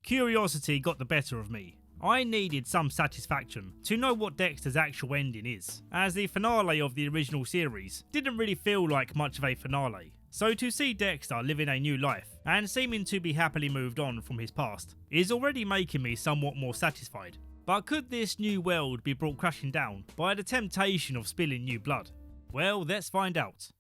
Curiosity got the better of me. I needed some satisfaction to know what Dexter's actual ending is, as the finale of the original series didn't really feel like much of a finale. So to see Dexter living a new life and seeming to be happily moved on from his past is already making me somewhat more satisfied. But could this new world be brought crashing down by the temptation of spilling new blood? Well, let's find out.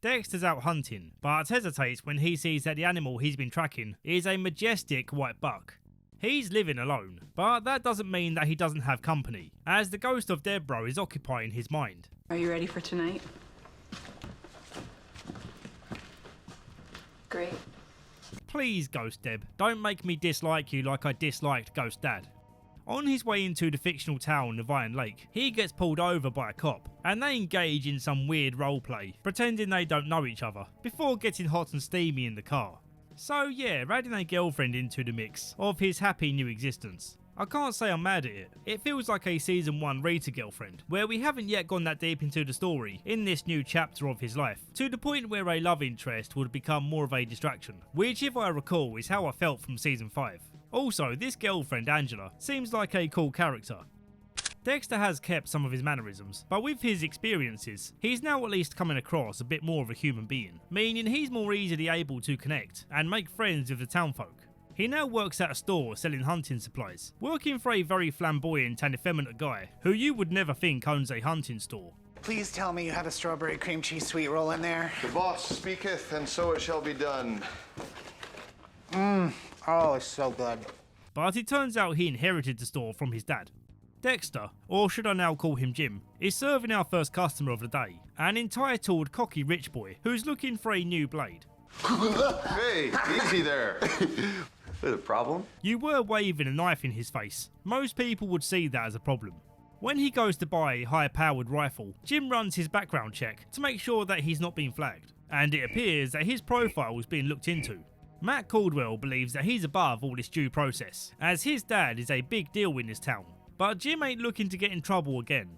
Dexter's out hunting, but hesitates when he sees that the animal he's been tracking is a majestic white buck. He's living alone, but that doesn't mean that he doesn't have company, as the ghost of Deborah is occupying his mind. Are you ready for tonight? Great. Please, Ghost Deb, don't make me dislike you like I disliked Ghost Dad. On his way into the fictional town of Iron Lake, he gets pulled over by a cop, and they engage in some weird roleplay, pretending they don't know each other, before getting hot and steamy in the car. So yeah, adding a girlfriend into the mix of his happy new existence. I can't say I'm mad at it. It feels like a season 1 Rita girlfriend, where we haven't yet gone that deep into the story in this new chapter of his life, to the point where a love interest would become more of a distraction, which if I recall is how I felt from season 5. Also, this girlfriend Angela seems like a cool character. Dexter has kept some of his mannerisms, but with his experiences, he's now at least coming across a bit more of a human being, meaning he's more easily able to connect and make friends with the townfolk. He now works at a store selling hunting supplies, working for a very flamboyant and effeminate guy who you would never think owns a hunting store. Please tell me you have a strawberry cream cheese sweet roll in there. The boss speaketh, and so it shall be done. Oh, it's so good. But it turns out he inherited the store from his dad. Dexter, or should I now call him Jim, is serving our first customer of the day, an entitled cocky rich boy who's looking for a new blade. Hey, easy there. Is a problem? You were waving a knife in his face. Most people would see that as a problem. When he goes to buy a high-powered rifle, Jim runs his background check to make sure that he's not being flagged, and it appears that his profile is being looked into. Matt Caldwell believes that he's above all this due process, as his dad is a big deal in this town. But Jim ain't looking to get in trouble again.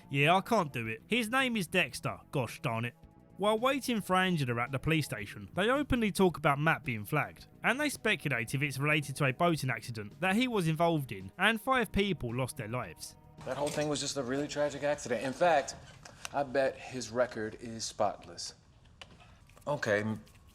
Yeah, I can't do it. His name is Dexter, gosh darn it. While waiting for Angela at the police station, they openly talk about Matt being flagged, and they speculate if it's related to a boating accident that he was involved in, and 5 people lost their lives. That whole thing was just a really tragic accident. In fact, I bet his record is spotless. Okay,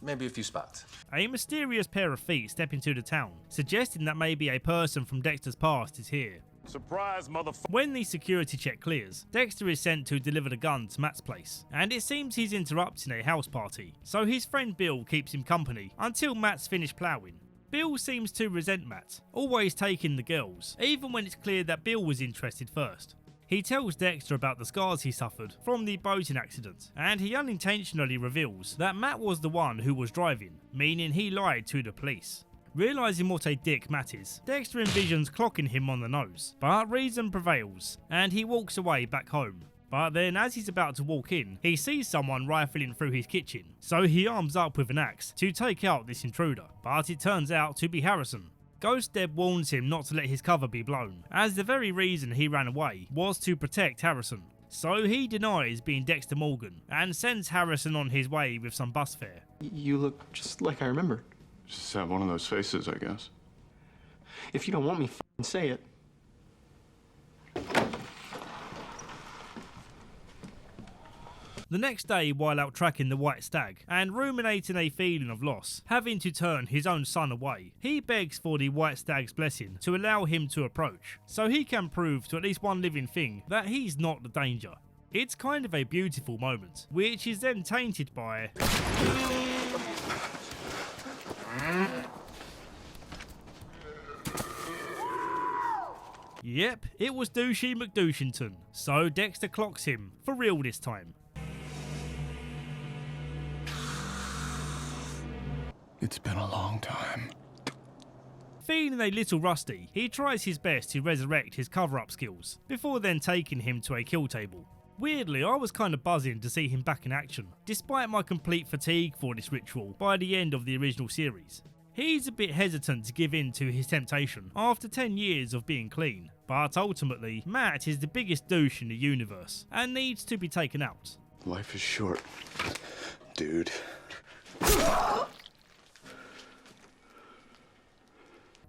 maybe a few spots. A mysterious pair of feet step into the town, suggesting that maybe a person from Dexter's past is here. Surprise, motherfucker. When the security check clears, Dexter is sent to deliver the gun to Matt's place, and it seems he's interrupting a house party, so his friend Bill keeps him company until Matt's finished ploughing. Bill seems to resent Matt, always taking the girls, even when it's clear that Bill was interested first. He tells Dexter about the scars he suffered from the boating accident, and he unintentionally reveals that Matt was the one who was driving, meaning he lied to the police. Realising what a dick Matt is, Dexter envisions clocking him on the nose, but reason prevails, and he walks away back home. But then as he's about to walk in, he sees someone rifling through his kitchen, so he arms up with an axe to take out this intruder, but it turns out to be Harrison. Ghost Deb warns him not to let his cover be blown, as the very reason he ran away was to protect Harrison. So he denies being Dexter Morgan, and sends Harrison on his way with some bus fare. You look just like I remember. Just have one of those faces, I guess. If you don't want me, f***ing say it. The next day, while out tracking the white stag, and ruminating a feeling of loss, having to turn his own son away, he begs for the white stag's blessing to allow him to approach, so he can prove to at least one living thing that he's not the danger. It's kind of a beautiful moment, which is then tainted by... Yep, it was Douchey McDouchington, so Dexter clocks him, for real this time. It's been a long time. Feeling a little rusty, he tries his best to resurrect his cover-up skills, before then taking him to a kill table. Weirdly, I was kind of buzzing to see him back in action, despite my complete fatigue for this ritual by the end of the original series. He's a bit hesitant to give in to his temptation after 10 years of being clean, but ultimately, Matt is the biggest douche in the universe, and needs to be taken out. Life is short, dude.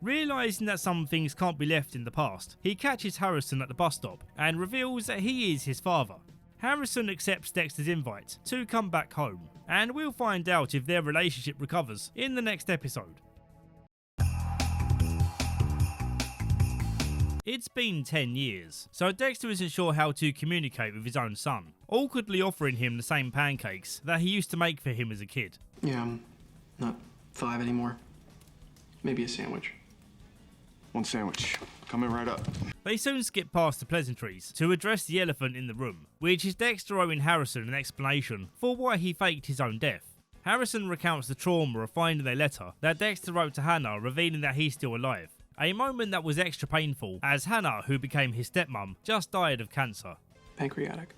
Realising that some things can't be left in the past, he catches Harrison at the bus stop and reveals that he is his father. Harrison accepts Dexter's invite to come back home, and we'll find out if their relationship recovers in the next episode. It's been 10 years, so Dexter isn't sure how to communicate with his own son, awkwardly offering him the same pancakes that he used to make for him as a kid. Yeah, I'm not 5 anymore. Maybe a sandwich. One sandwich. Coming right up. They soon skip past the pleasantries to address the elephant in the room, which is Dexter owing Harrison an explanation for why he faked his own death. Harrison recounts the trauma of finding a letter that Dexter wrote to Hannah revealing that he's still alive. A moment that was extra painful as Hannah, who became his stepmom, just died of cancer. Pancreatic.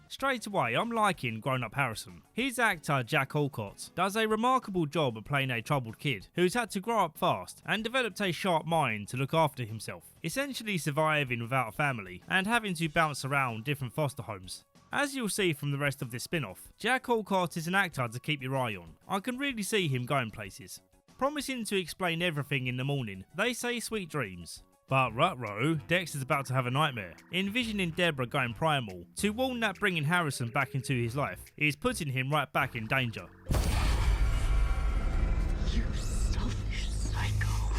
Straight away, I'm liking grown-up Harrison. His actor, Jack Alcott, does a remarkable job of playing a troubled kid who's had to grow up fast and developed a sharp mind to look after himself, essentially surviving without a family and having to bounce around different foster homes. As you'll see from the rest of this spin-off, Jack Alcott is an actor to keep your eye on. I can really see him going places. Promising to explain everything in the morning, they say sweet dreams. But ruh-roh, Dexter's about to have a nightmare, envisioning Deborah going primal to warn that bringing Harrison back into his life is putting him right back in danger. You selfish psycho.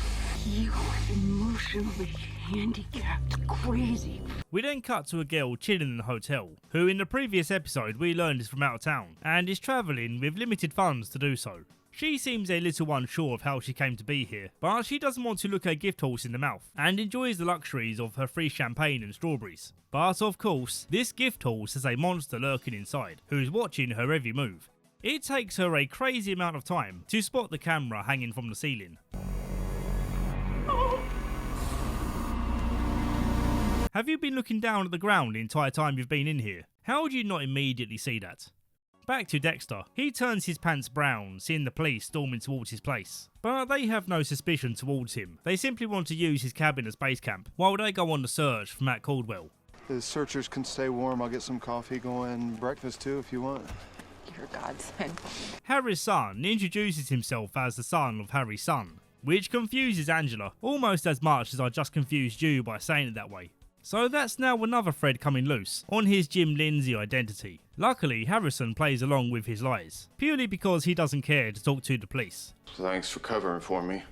You are emotionally handicapped, crazy. We then cut to a girl chilling in the hotel, who in the previous episode we learned is from out of town, and is travelling with limited funds to do so. She seems a little unsure of how she came to be here, but she doesn't want to look a gift horse in the mouth, and enjoys the luxuries of her free champagne and strawberries. But of course, this gift horse has a monster lurking inside, who's watching her every move. It takes her a crazy amount of time to spot the camera hanging from the ceiling. Have you been looking down at the ground the entire time you've been in here? How would you not immediately see that? Back to Dexter. He turns his pants brown, seeing the police storming towards his place. But they have no suspicion towards him. They simply want to use his cabin as base camp, while they go on the search for Matt Caldwell. The searchers can stay warm. I'll get some coffee going. Breakfast, too, if you want. You're a godsend. Harry's son introduces himself as the son of Harry's son, which confuses Angela almost as much as I just confused you by saying it that way. So that's now another thread coming loose on his Jim Lindsay identity. Luckily, Harrison plays along with his lies, purely because he doesn't care to talk to the police. Thanks for covering for me.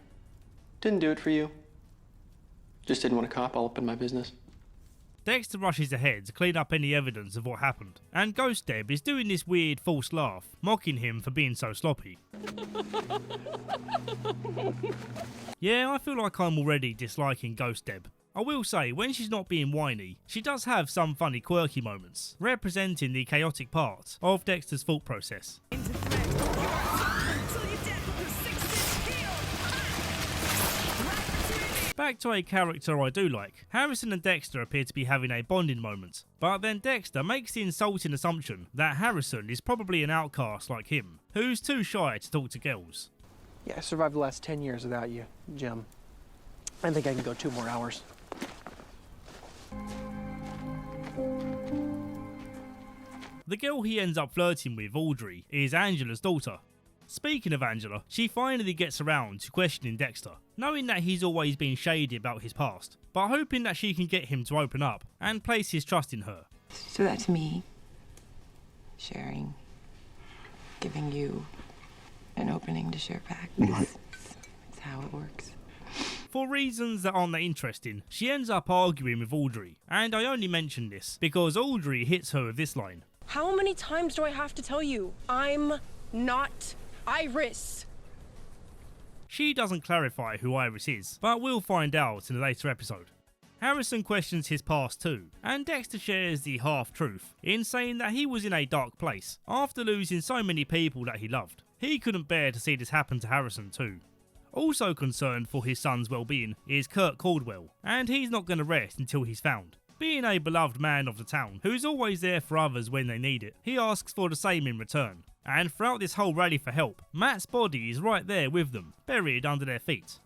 Didn't do it for you. Just didn't want a cop all up in my business. Dexter rushes ahead to clean up any evidence of what happened, and Ghost Deb is doing this weird false laugh, mocking him for being so sloppy. Yeah, I feel like I'm already disliking Ghost Deb. I will say, when she's not being whiny, she does have some funny quirky moments, representing the chaotic part of Dexter's thought process. Back to a character I do like. Harrison and Dexter appear to be having a bonding moment, but then Dexter makes the insulting assumption that Harrison is probably an outcast like him, who's too shy to talk to girls. Yeah, I survived the last 10 years without you, Jim. I think I can go 2 more hours. The girl he ends up flirting with, Audrey, is Angela's daughter. Speaking of Angela, she finally gets around to questioning Dexter, knowing that he's always been shady about his past, but hoping that she can get him to open up and place his trust in her. So that's me. Sharing. Giving you an opening to share back. It's how it works. For reasons that aren't that interesting, she ends up arguing with Audrey, and I only mention this because Audrey hits her with this line. How many times do I have to tell you? I'm not Iris. She doesn't clarify who Iris is, but we'll find out in a later episode. Harrison questions his past too, and Dexter shares the half-truth in saying that he was in a dark place after losing so many people that he loved. He couldn't bear to see this happen to Harrison too. Also concerned for his son's well-being is Kurt Caldwell, and he's not going to rest until he's found. Being a beloved man of the town, who's always there for others when they need it, he asks for the same in return. And throughout this whole rally for help, Matt's body is right there with them, buried under their feet.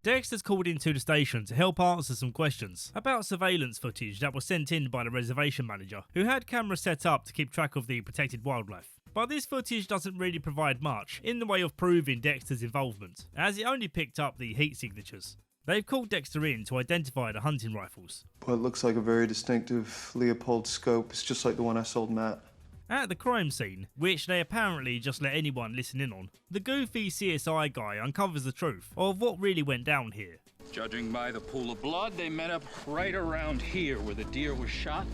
Dexter's called into the station to help answer some questions about surveillance footage that was sent in by the reservation manager, who had cameras set up to keep track of the protected wildlife. But this footage doesn't really provide much in the way of proving Dexter's involvement, as it only picked up the heat signatures. They've called Dexter in to identify the hunting rifles. Well, it looks like a very distinctive Leopold scope. It's just like the one I sold Matt. At the crime scene, which they apparently just let anyone listen in on, the goofy CSI guy uncovers the truth of what really went down here. Judging by the pool of blood, they met up right around here where the deer was shot.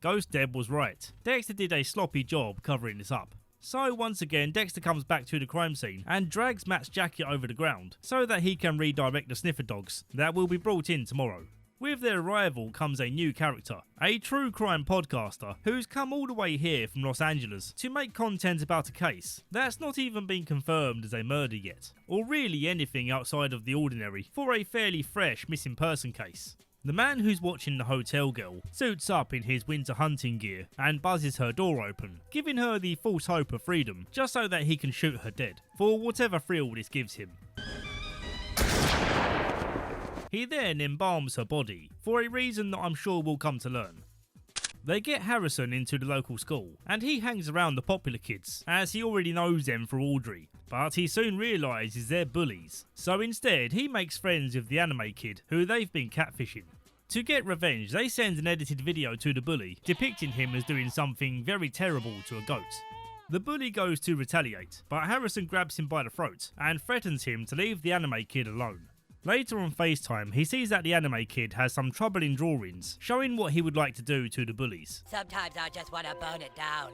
Ghost Deb was right. Dexter did a sloppy job covering this up. So once again, Dexter comes back to the crime scene and drags Matt's jacket over the ground so that he can redirect the sniffer dogs that will be brought in tomorrow. With their arrival comes a new character, a true crime podcaster who's come all the way here from Los Angeles to make content about a case that's not even been confirmed as a murder yet, or really anything outside of the ordinary for a fairly fresh missing person case. The man who's watching the hotel girl suits up in his winter hunting gear and buzzes her door open, giving her the false hope of freedom just so that he can shoot her dead, for whatever thrill this gives him. He then embalms her body, for a reason that I'm sure we'll come to learn. They get Harrison into the local school, and he hangs around the popular kids, as he already knows them through Audrey, but he soon realises they're bullies, so instead he makes friends with the anime kid, who they've been catfishing. To get revenge, they send an edited video to the bully, depicting him as doing something very terrible to a goat. The bully goes to retaliate, but Harrison grabs him by the throat, and threatens him to leave the anime kid alone. Later on FaceTime, he sees that the anime kid has some troubling drawings, showing what he would like to do to the bullies. Sometimes I just want to burn it down.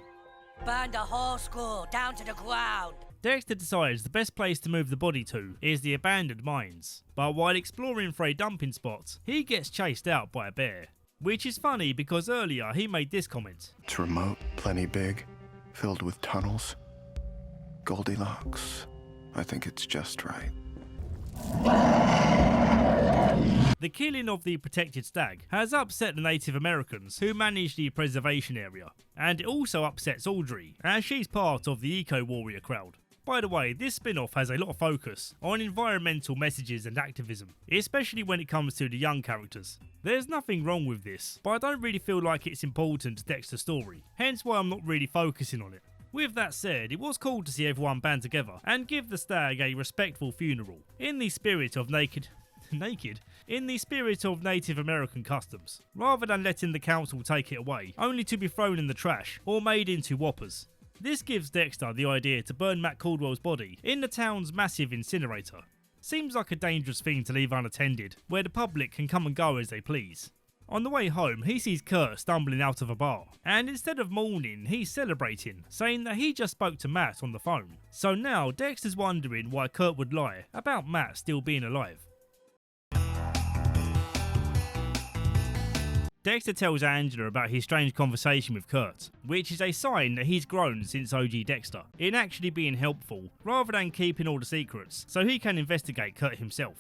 Burn the whole school down to the ground. Dexter decides the best place to move the body to is the abandoned mines, but while exploring for a dumping spot, he gets chased out by a bear. Which is funny because earlier he made this comment. It's remote, plenty big, filled with tunnels. Goldilocks. I think it's just right. The killing of the protected stag has upset the Native Americans who manage the preservation area, and it also upsets Audrey, as she's part of the eco-warrior crowd. By the way, this spin-off has a lot of focus on environmental messages and activism, especially when it comes to the young characters. There's nothing wrong with this, but I don't really feel like it's important to Dexter's story, hence why I'm not really focusing on it. With that said, it was cool to see everyone band together and give the stag a respectful funeral, in the spirit of in the spirit of Native American customs, rather than letting the council take it away, only to be thrown in the trash or made into whoppers. This gives Dexter the idea to burn Matt Caldwell's body in the town's massive incinerator. Seems like a dangerous thing to leave unattended, where the public can come and go as they please. On the way home, he sees Kurt stumbling out of a bar, and instead of mourning, he's celebrating, saying that he just spoke to Matt on the phone. So now Dexter's wondering why Kurt would lie about Matt still being alive. Dexter tells Angela about his strange conversation with Kurt, which is a sign that he's grown since OG Dexter, in actually being helpful, rather than keeping all the secrets, so he can investigate Kurt himself.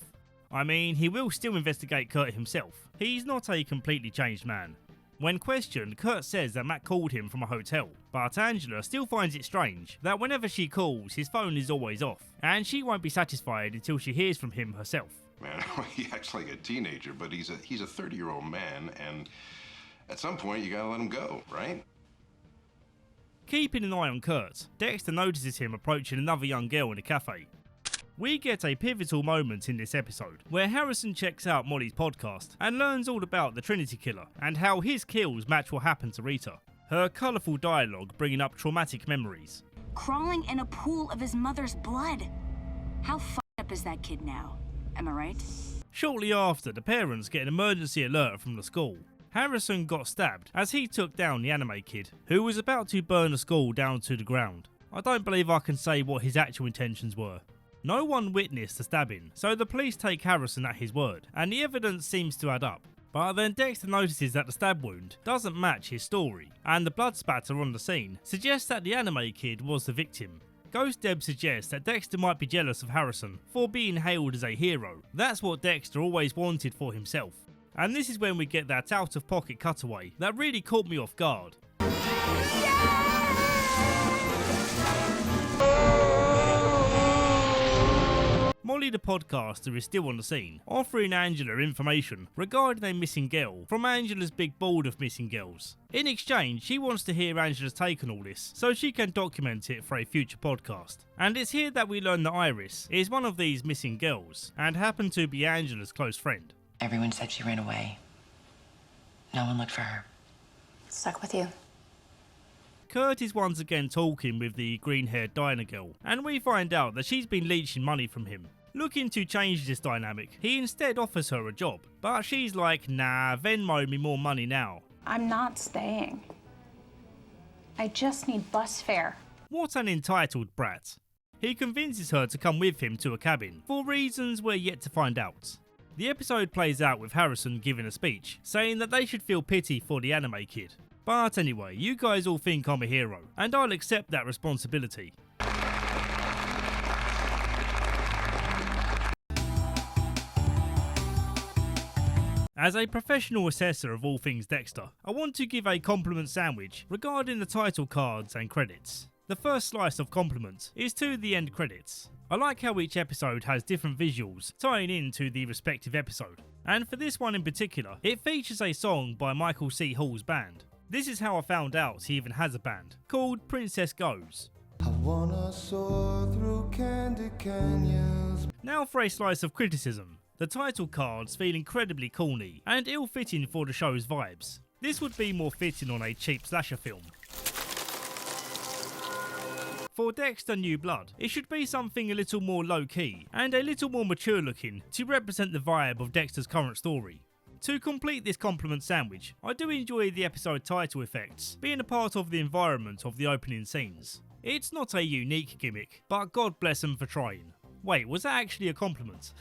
I mean, he will still investigate Kurt himself. He's not a completely changed man. When questioned, Kurt says that Matt called him from a hotel, but Angela still finds it strange that whenever she calls, his phone is always off, and she won't be satisfied until she hears from him herself. Man, he acts like a teenager, but he's a 30-year-old man, and at some point you gotta let him go, right? Keeping an eye on Kurt, Dexter notices him approaching another young girl in a cafe. We get a pivotal moment in this episode, where Harrison checks out Molly's podcast and learns all about the Trinity Killer and how his kills match what happened to Rita. Her colourful dialogue bringing up traumatic memories. Crawling in a pool of his mother's blood. How f***ed up is that kid now? Am I right? Shortly after, the parents get an emergency alert from the school. Harrison got stabbed as he took down the anime kid, who was about to burn the school down to the ground. I don't believe I can say what his actual intentions were. No one witnessed the stabbing, so the police take Harrison at his word, and the evidence seems to add up. But then Dexter notices that the stab wound doesn't match his story, and the blood spatter on the scene suggests that the anime kid was the victim. Ghost Deb suggests that Dexter might be jealous of Harrison for being hailed as a hero. That's what Dexter always wanted for himself. And this is when we get that out-of-pocket cutaway that really caught me off guard. Molly the podcaster is still on the scene, offering Angela information regarding a missing girl from Angela's big board of missing girls. In exchange, she wants to hear Angela's take on all this, so she can document it for a future podcast. And it's here that we learn that Iris is one of these missing girls, and happened to be Angela's close friend. Everyone said she ran away. No one looked for her. Stuck with you. Kurt is once again talking with the green-haired diner girl, and we find out that she's been leeching money from him. Looking to change this dynamic, he instead offers her a job, but she's like, nah, Venmo me more money now. I'm not staying. I just need bus fare. What an entitled brat. He convinces her to come with him to a cabin, for reasons we're yet to find out. The episode plays out with Harrison giving a speech, saying that they should feel pity for the anime kid. But anyway, you guys all think I'm a hero, and I'll accept that responsibility. As a professional assessor of all things Dexter, I want to give a compliment sandwich regarding the title cards and credits. The first slice of compliment is to the end credits. I like how each episode has different visuals tying into the respective episode, and for this one in particular, it features a song by Michael C. Hall's band. This is how I found out he even has a band, called Princess Goes. I wanna soar through candy canyons. Now for a slice of criticism. The title cards feel incredibly corny and ill-fitting for the show's vibes. This would be more fitting on a cheap slasher film. For Dexter New Blood, it should be something a little more low-key and a little more mature looking to represent the vibe of Dexter's current story. To complete this compliment sandwich, I do enjoy the episode title effects, being a part of the environment of the opening scenes. It's not a unique gimmick, but God bless them for trying. Wait, was that actually a compliment?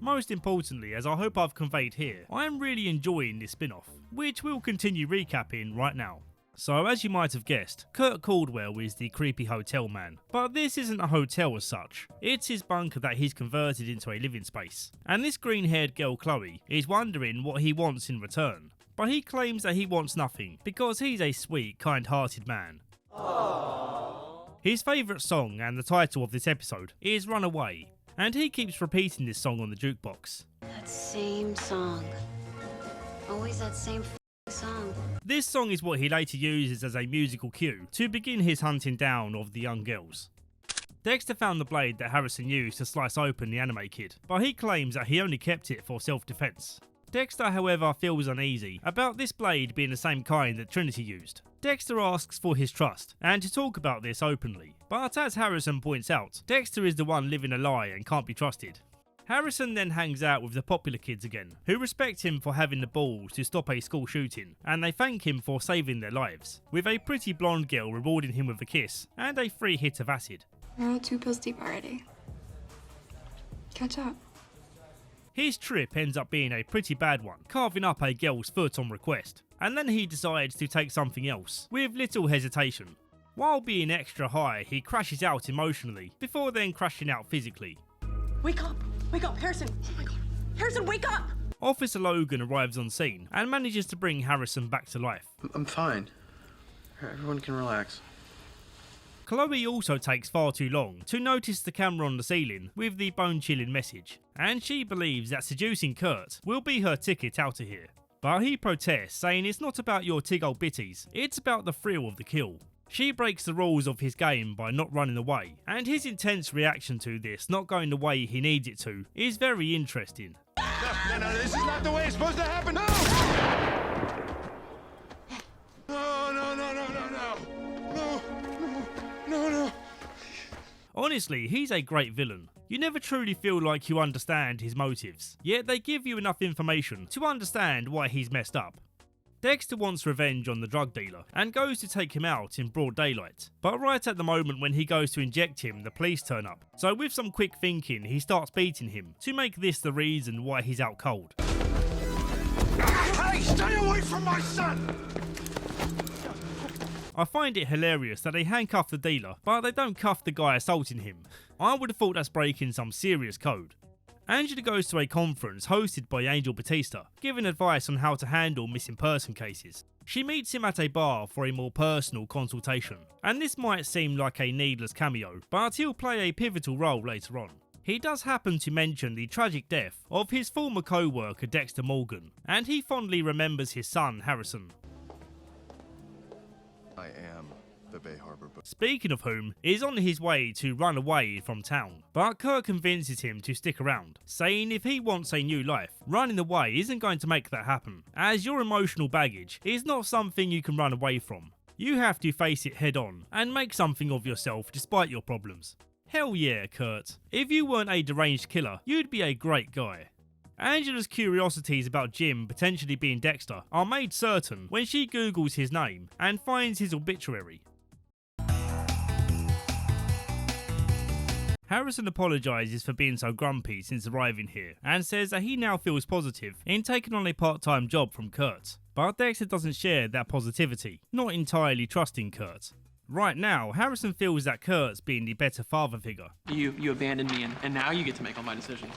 Most importantly, as I hope I've conveyed here, I am really enjoying this spin-off, which we'll continue recapping right now. So as you might have guessed, Kurt Caldwell is the creepy hotel man, but this isn't a hotel as such, it's his bunker that he's converted into a living space. And this green-haired girl Chloe is wondering what he wants in return, but he claims that he wants nothing because he's a sweet, kind-hearted man. Aww. His favourite song and the title of this episode is Runaway, and he keeps repeating this song on the jukebox. That same song. Always that same song. This song is what he later uses as a musical cue to begin his hunting down of the young girls. Dexter found the blade that Harrison used to slice open the anime kid, but he claims that he only kept it for self-defense. Dexter, however, feels uneasy about this blade being the same kind that Trinity used. Dexter asks for his trust and to talk about this openly, but as Harrison points out, Dexter is the one living a lie and can't be trusted. Harrison then hangs out with the popular kids again, who respect him for having the balls to stop a school shooting, and they thank him for saving their lives, with a pretty blonde girl rewarding him with a kiss and a free hit of acid. We're all 2 pills deep already. Catch up. His trip ends up being a pretty bad one, carving up a girl's foot on request, and then he decides to take something else, with little hesitation. While being extra high, he crashes out emotionally, before then crashing out physically. Wake up! Wake up, Harrison! Oh my god. Harrison, wake up! Officer Logan arrives on scene and manages to bring Harrison back to life. I'm fine. Everyone can relax. Chloe also takes far too long to notice the camera on the ceiling with the bone-chilling message, and she believes that seducing Kurt will be her ticket out of here. But he protests, saying it's not about your tig old bitties, it's about the thrill of the kill. She breaks the rules of his game by not running away, and his intense reaction to this not going the way he needs it to is very interesting. No, this is not the way it's supposed to happen. No! No. Honestly, he's a great villain. You never truly feel like you understand his motives, yet they give you enough information to understand why he's messed up. Dexter wants revenge on the drug dealer and goes to take him out in broad daylight, but right at the moment when he goes to inject him, the police turn up. So with some quick thinking, he starts beating him to make this the reason why he's out cold. Hey, stay away from my son! I find it hilarious that they handcuff the dealer, but they don't cuff the guy assaulting him. I would have thought that's breaking some serious code. Angela goes to a conference hosted by Angel Batista, giving advice on how to handle missing person cases. She meets him at a bar for a more personal consultation, and this might seem like a needless cameo, but he'll play a pivotal role later on. He does happen to mention the tragic death of his former co-worker Dexter Morgan, and he fondly remembers his son Harrison. I am the Bay Harbor Book. Speaking of whom, is on his way to run away from town, but Kurt convinces him to stick around, saying if he wants a new life, running away isn't going to make that happen, as your emotional baggage is not something you can run away from. You have to face it head on and make something of yourself despite your problems. Hell yeah, Kurt. If you weren't a deranged killer, you'd be a great guy. Angela's curiosities about Jim potentially being Dexter are made certain when she Googles his name and finds his obituary. Harrison apologises for being so grumpy since arriving here and says that he now feels positive in taking on a part-time job from Kurt. But Dexter doesn't share that positivity, not entirely trusting Kurt. Right now, Harrison feels that Kurt's being the better father figure. You abandoned me and now you get to make all my decisions.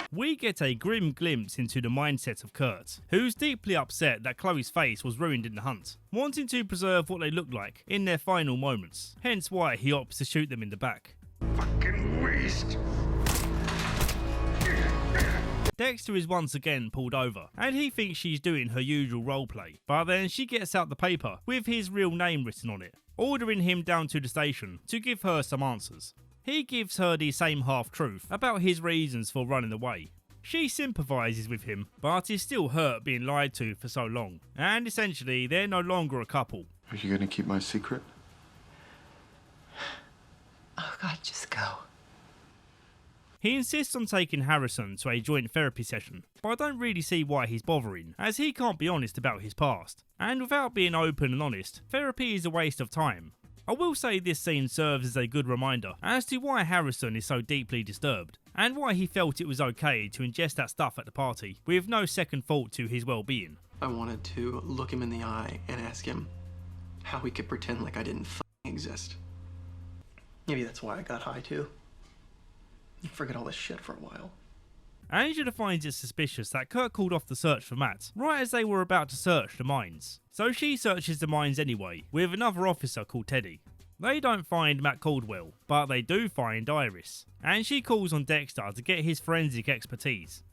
We get a grim glimpse into the mindset of Kurt, who's deeply upset that Chloe's face was ruined in the hunt, wanting to preserve what they look like in their final moments, hence why he opts to shoot them in the back. Fucking waste. Dexter is once again pulled over, and he thinks she's doing her usual roleplay, but then she gets out the paper with his real name written on it, ordering him down to the station to give her some answers. He gives her the same half-truth about his reasons for running away. She sympathises with him, but is still hurt being lied to for so long, and essentially they're no longer a couple. Are you gonna keep my secret? Oh God, just go. He insists on taking Harrison to a joint therapy session, but I don't really see why he's bothering, as he can't be honest about his past. And without being open and honest, therapy is a waste of time. I will say this scene serves as a good reminder as to why Harrison is so deeply disturbed, and why he felt it was okay to ingest that stuff at the party, with no second thought to his well-being. I wanted to look him in the eye and ask him how he could pretend like I didn't f***ing exist. Maybe that's why I got high too. Forget all this shit for a while. Angela finds it suspicious that Kurt called off the search for Matt right as they were about to search the mines. So she searches the mines anyway, with another officer called Teddy. They don't find Matt Caldwell, but they do find Iris, and she calls on Dexter to get his forensic expertise.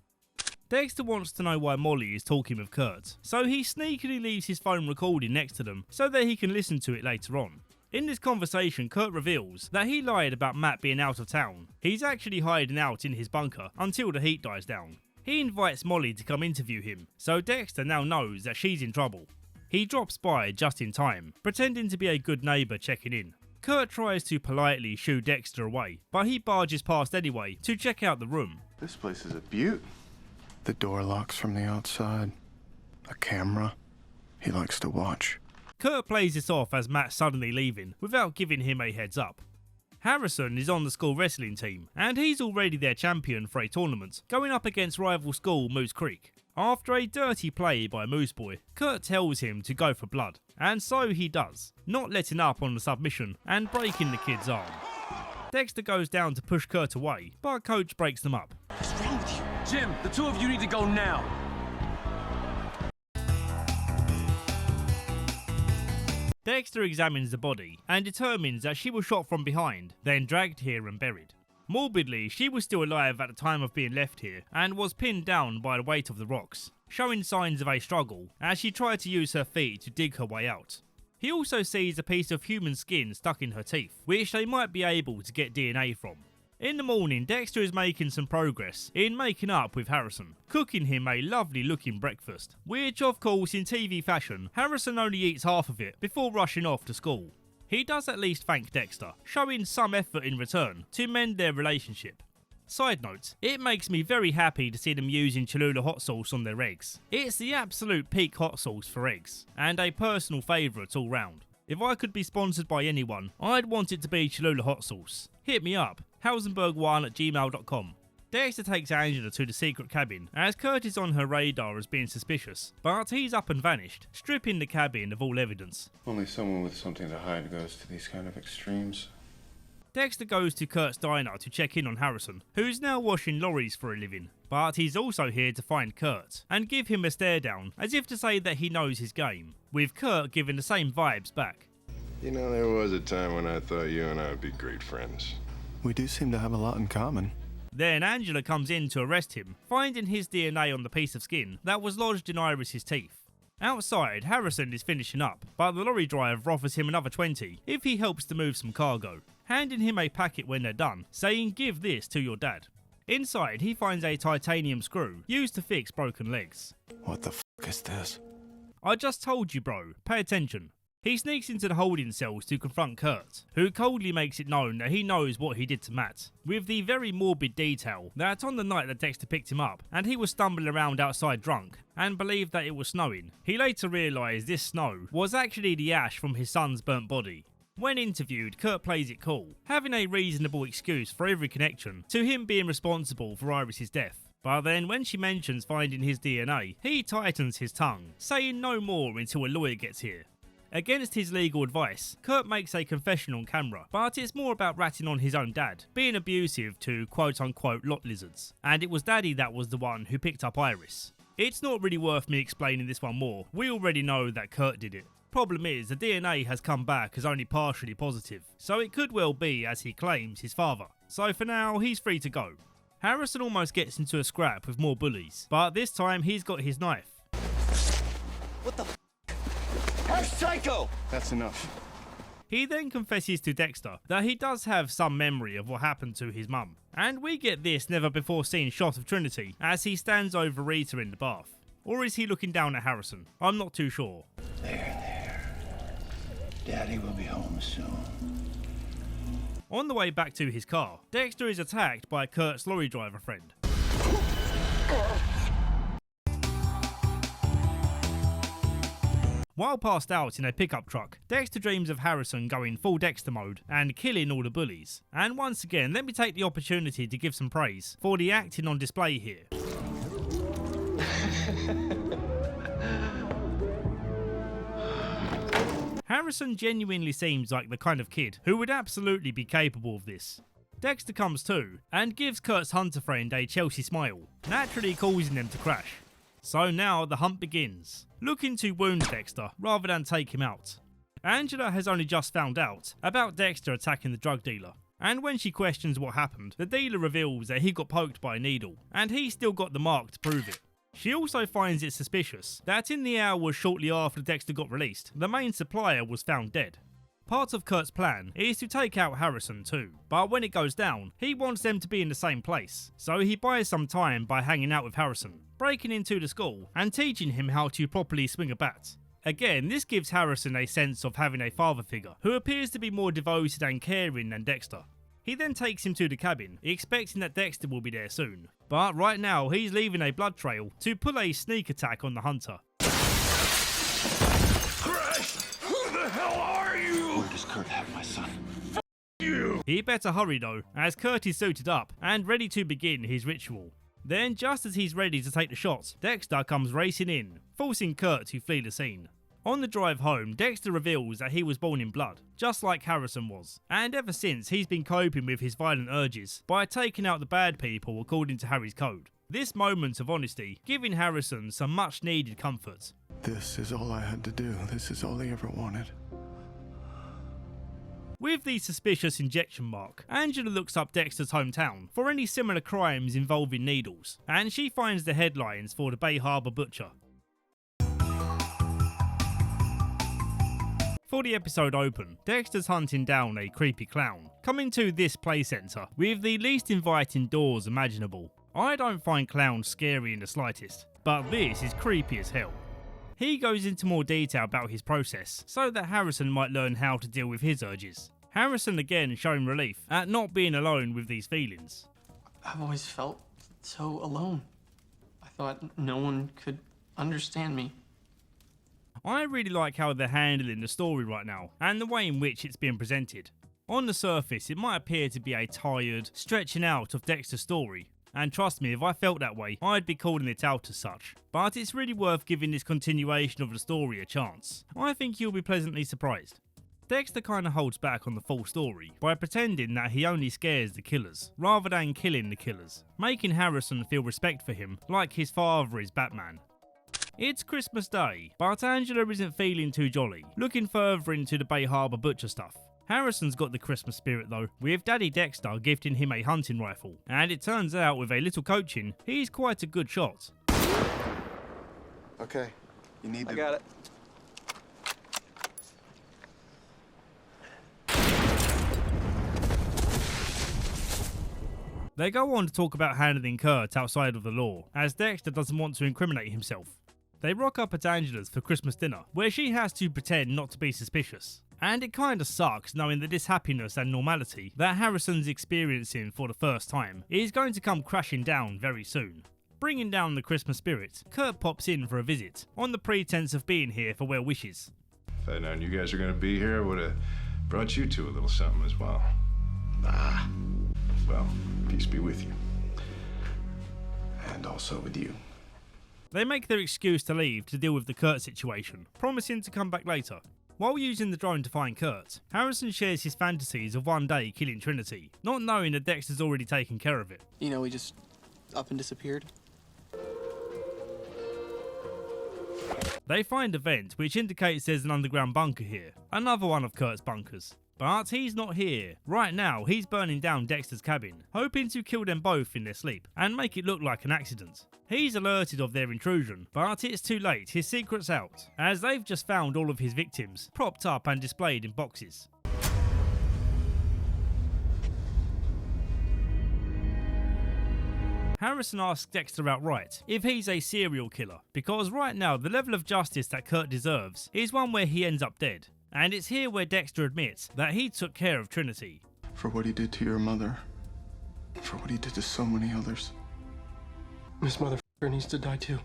Dexter wants to know why Molly is talking with Kurt, so he sneakily leaves his phone recording next to them so that he can listen to it later on. In this conversation, Kurt reveals that he lied about Matt being out of town. He's actually hiding out in his bunker until the heat dies down. He invites Molly to come interview him, so Dexter now knows that she's in trouble. He drops by just in time, pretending to be a good neighbour checking in. Kurt tries to politely shoo Dexter away, but he barges past anyway to check out the room. This place is a beaut. The door locks from the outside. A camera. He likes to watch. Kurt plays this off as Matt suddenly leaving, without giving him a heads up. Harrison is on the school wrestling team, and he's already their champion for a tournament, going up against rival school Moose Creek. After a dirty play by Moose Boy, Kurt tells him to go for blood, and so he does, not letting up on the submission and breaking the kid's arm. Dexter goes down to push Kurt away, but Coach breaks them up. What's wrong with you? Jim, the two of you need to go now. Dexter examines the body and determines that she was shot from behind, then dragged here and buried. Morbidly, she was still alive at the time of being left here and was pinned down by the weight of the rocks, showing signs of a struggle as she tried to use her feet to dig her way out. He also sees a piece of human skin stuck in her teeth, which they might be able to get DNA from. In the morning, Dexter is making some progress in making up with Harrison, cooking him a lovely looking breakfast, which of course in TV fashion, Harrison only eats half of it before rushing off to school. He does at least thank Dexter, showing some effort in return to mend their relationship. Side note, it makes me very happy to see them using Cholula hot sauce on their eggs. It's the absolute peak hot sauce for eggs, and a personal favourite all round. If I could be sponsored by anyone, I'd want it to be Cholula hot sauce. Hit me up, hausenberg1@gmail.com. Dexter takes Angela to the secret cabin as Kurt is on her radar as being suspicious, but he's up and vanished, stripping the cabin of all evidence. Only someone with something to hide goes to these kind of extremes. Dexter goes to Kurt's diner to check in on Harrison, who's now washing lorries for a living, but he's also here to find Kurt and give him a stare down as if to say that he knows his game, with Kurt giving the same vibes back. You know, there was a time when I thought you and I would be great friends. We do seem to have a lot in common. Then Angela comes in to arrest him, finding his DNA on the piece of skin that was lodged in Iris's teeth. Outside, Harrison is finishing up, but the lorry driver offers him another 20 if he helps to move some cargo, handing him a packet when they're done, saying give this to your dad. Inside, he finds a titanium screw used to fix broken legs. What the f*** is this? I just told you, bro. Pay attention. He sneaks into the holding cells to confront Kurt, who coldly makes it known that he knows what he did to Matt, with the very morbid detail that on the night that Dexter picked him up and he was stumbling around outside drunk and believed that it was snowing, he later realised this snow was actually the ash from his son's burnt body. When interviewed, Kurt plays it cool, having a reasonable excuse for every connection to him being responsible for Iris's death. But then when she mentions finding his DNA, he tightens his tongue, saying no more until a lawyer gets here. Against his legal advice, Kurt makes a confession on camera, but it's more about ratting on his own dad, being abusive to quote-unquote lot lizards, and it was Daddy that was the one who picked up Iris. It's not really worth me explaining this one more, we already know that Kurt did it. Problem is, the DNA has come back as only partially positive, so it could well be, as he claims, his father. So for now, he's free to go. Harrison almost gets into a scrap with more bullies, but this time he's got his knife. What the f***? You're psycho! That's enough. He then confesses to Dexter that he does have some memory of what happened to his mum, and we get this never before seen shot of Trinity as he stands over Rita in the bath. Or is he looking down at Harrison? I'm not too sure. There. Daddy will be home soon. On the way back to his car, Dexter is attacked by Kurt's lorry driver friend. While passed out in a pickup truck, Dexter dreams of Harrison going full Dexter mode and killing all the bullies. And once again, let me take the opportunity to give some praise for the acting on display here. Harrison genuinely seems like the kind of kid who would absolutely be capable of this. Dexter comes to and gives Kurt's hunter friend a Chelsea smile, naturally causing them to crash. So now the hunt begins, looking to wound Dexter rather than take him out. Angela has only just found out about Dexter attacking the drug dealer, and when she questions what happened, the dealer reveals that he got poked by a needle, and he still got the mark to prove it. She also finds it suspicious that in the hours shortly after Dexter got released, the main supplier was found dead. Part of Kurt's plan is to take out Harrison too, but when it goes down, he wants them to be in the same place, so he buys some time by hanging out with Harrison, breaking into the school and teaching him how to properly swing a bat. Again, this gives Harrison a sense of having a father figure who appears to be more devoted and caring than Dexter. He then takes him to the cabin, expecting that Dexter will be there soon, but right now he's leaving a blood trail to pull a sneak attack on the hunter. Who the hell are you? Where does Kurt have my son? F you! He better hurry though, as Kurt is suited up and ready to begin his ritual. Then, just as he's ready to take the shot, Dexter comes racing in, forcing Kurt to flee the scene. On the drive home, Dexter reveals that he was born in blood, just like Harrison was, and ever since he's been coping with his violent urges by taking out the bad people according to Harry's code. This moment of honesty giving Harrison some much needed comfort. This is all I had to do. This is all he ever wanted. With the suspicious injection mark, Angela looks up Dexter's hometown for any similar crimes involving needles, and she finds the headlines for the Bay Harbor Butcher. For the episode open, Dexter's hunting down a creepy clown, coming to this play centre with the least inviting doors imaginable. I don't find clowns scary in the slightest, but this is creepy as hell. He goes into more detail about his process, so that Harrison might learn how to deal with his urges. Harrison again showing relief at not being alone with these feelings. I've always felt so alone. I thought no one could understand me. I really like how they're handling the story right now, and the way in which it's being presented. On the surface, it might appear to be a tired, stretching out of Dexter's story, and trust me, if I felt that way, I'd be calling it out as such. But it's really worth giving this continuation of the story a chance. I think you'll be pleasantly surprised. Dexter kinda holds back on the full story by pretending that he only scares the killers, rather than killing the killers, making Harrison feel respect for him like his father is Batman. It's Christmas Day, but Angela isn't feeling too jolly, looking further into the Bay Harbor Butcher stuff. Harrison's got the Christmas spirit though, with Daddy Dexter gifting him a hunting rifle, and it turns out with a little coaching, he's quite a good shot. Okay, you need to... I got it. They go on to talk about handling Kurt outside of the law, as Dexter doesn't want to incriminate himself. They rock up at Angela's for Christmas dinner, where she has to pretend not to be suspicious. And it kinda sucks knowing that this happiness and normality that Harrison's experiencing for the first time is going to come crashing down very soon. Bringing down the Christmas spirit, Kurt pops in for a visit, on the pretense of being here for well wishes. If I'd known you guys are gonna be here, I would have brought you two a little something as well. Ah. Well, peace be with you. And also with you. They make their excuse to leave to deal with the Kurt situation, promising to come back later. While using the drone to find Kurt, Harrison shares his fantasies of one day killing Trinity, not knowing that Dexter's already taken care of it. You know, he just up and disappeared. They find a vent which indicates there's an underground bunker here, another one of Kurt's bunkers. But he's not here. Right now, he's burning down Dexter's cabin, hoping to kill them both in their sleep and make it look like an accident. He's alerted of their intrusion, but it's too late, his secret's out, as they've just found all of his victims, propped up and displayed in boxes. Harrison asks Dexter outright if he's a serial killer, because right now the level of justice that Kurt deserves is one where he ends up dead. And it's here where Dexter admits that he took care of Trinity. For what he did to your mother. For what he did to so many others. This motherfucker needs to die too.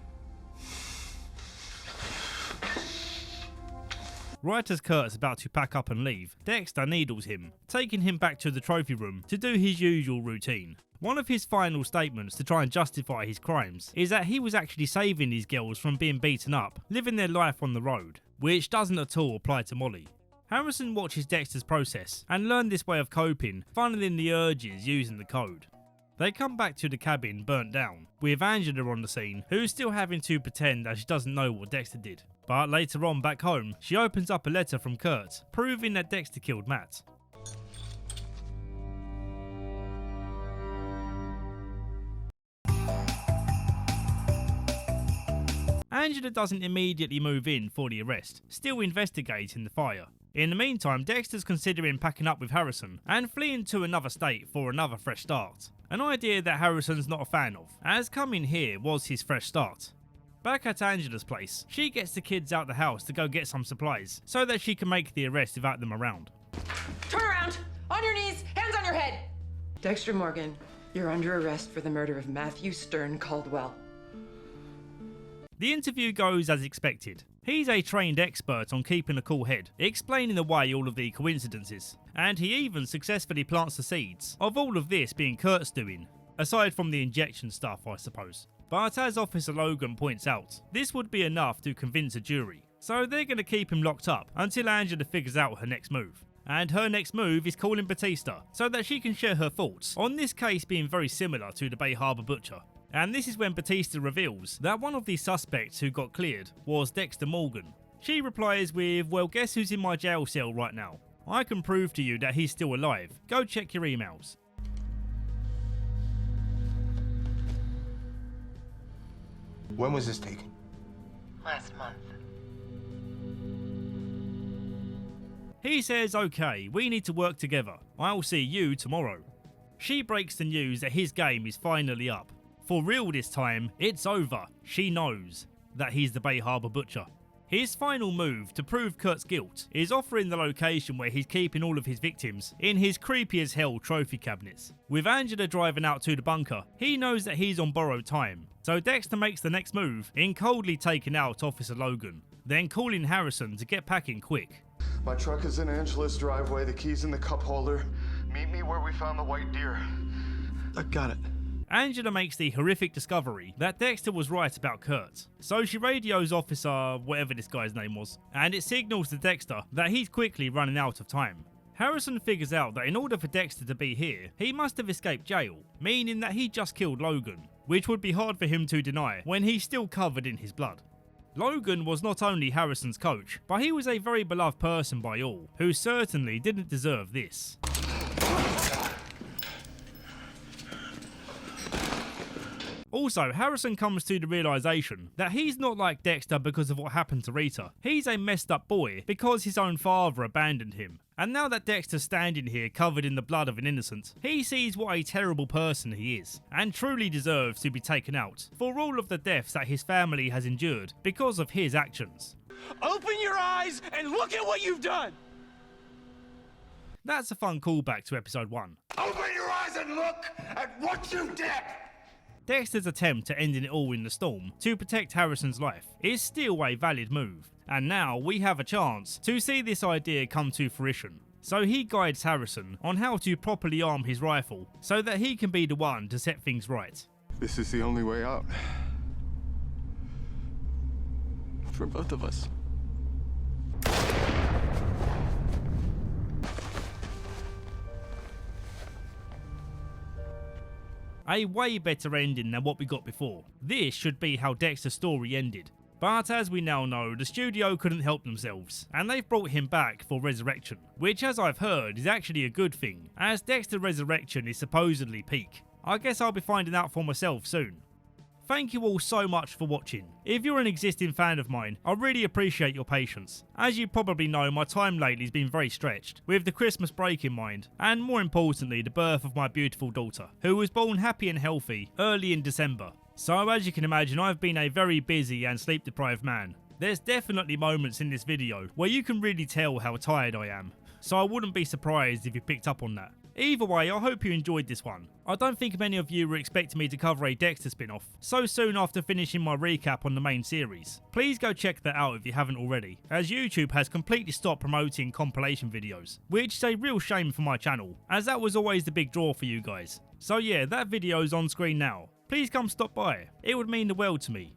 Right as Kurt's about to pack up and leave, Dexter needles him, taking him back to the trophy room to do his usual routine. One of his final statements to try and justify his crimes is that he was actually saving these girls from being beaten up, living their life on the road, which doesn't at all apply to Molly. Harrison watches Dexter's process and learned this way of coping, funneling the urges using the code. They come back to the cabin burnt down, with Angela on the scene, who's still having to pretend that she doesn't know what Dexter did. But later on back home, she opens up a letter from Kurt, proving that Dexter killed Matt. Angela doesn't immediately move in for the arrest, still investigating the fire. In the meantime, Dexter's considering packing up with Harrison and fleeing to another state for another fresh start. An idea that Harrison's not a fan of, as coming here was his fresh start. Back at Angela's place, she gets the kids out the house to go get some supplies, so that she can make the arrest without them around. Turn around! On your knees! Hands on your head! Dexter Morgan, you're under arrest for the murder of Matthew Stern Caldwell. The interview goes as expected. He's a trained expert on keeping a cool head, explaining away all of the coincidences, and he even successfully plants the seeds of all of this being Kurt's doing, aside from the injection stuff, I suppose. But as Officer Logan points out, this would be enough to convince a jury, so they're going to keep him locked up until Angela figures out her next move. And her next move is calling Batista, so that she can share her thoughts on this case being very similar to the Bay Harbor Butcher. And this is when Batista reveals that one of the suspects who got cleared was Dexter Morgan. She replies with, well, guess who's in my jail cell right now? I can prove to you that he's still alive. Go check your emails. When was this taken? Last month. He says, okay, we need to work together. I'll see you tomorrow. She breaks the news that his game is finally up. For real this time, it's over. She knows that he's the Bay Harbor Butcher. His final move to prove Kurt's guilt is offering the location where he's keeping all of his victims in his creepy as hell trophy cabinets. With Angela driving out to the bunker, he knows that he's on borrowed time. So Dexter makes the next move in coldly taking out Officer Logan, then calling Harrison to get packing quick. My truck is in Angela's driveway, the key's in the cup holder. Meet me where we found the white deer. I got it. Angela makes the horrific discovery that Dexter was right about Kurt, so she radios Officer whatever this guy's name was, and it signals to Dexter that he's quickly running out of time. Harrison figures out that in order for Dexter to be here, he must have escaped jail, meaning that he just killed Logan, which would be hard for him to deny when he's still covered in his blood. Logan was not only Harrison's coach, but he was a very beloved person by all, who certainly didn't deserve this. Also, Harrison comes to the realisation that he's not like Dexter because of what happened to Rita. He's a messed up boy because his own father abandoned him. And now that Dexter's standing here covered in the blood of an innocent, he sees what a terrible person he is, and truly deserves to be taken out for all of the deaths that his family has endured because of his actions. Open your eyes and look at what you've done! That's a fun callback to episode 1. Open your eyes and look at what you did! Dexter's attempt to ending it all in the storm to protect Harrison's life is still a valid move, and now we have a chance to see this idea come to fruition. So he guides Harrison on how to properly arm his rifle so that he can be the one to set things right. This is the only way out. For both of us. A way better ending than what we got before. This should be how Dexter's story ended. But as we now know, the studio couldn't help themselves, and they've brought him back for Resurrection, which as I've heard is actually a good thing, as Dexter Resurrection is supposedly peak. I guess I'll be finding out for myself soon. Thank you all so much for watching. If you're an existing fan of mine, I really appreciate your patience. As you probably know, my time lately has been very stretched, with the Christmas break in mind, and more importantly the birth of my beautiful daughter, who was born happy and healthy early in December. So as you can imagine, I've been a very busy and sleep deprived man. There's definitely moments in this video where you can really tell how tired I am, so I wouldn't be surprised if you picked up on that. Either way, I hope you enjoyed this one. I don't think many of you were expecting me to cover a Dexter spin-off so soon after finishing my recap on the main series. Please go check that out if you haven't already, as YouTube has completely stopped promoting compilation videos, which is a real shame for my channel, as that was always the big draw for you guys. So yeah, that video is on screen now. Please come stop by, it would mean the world to me.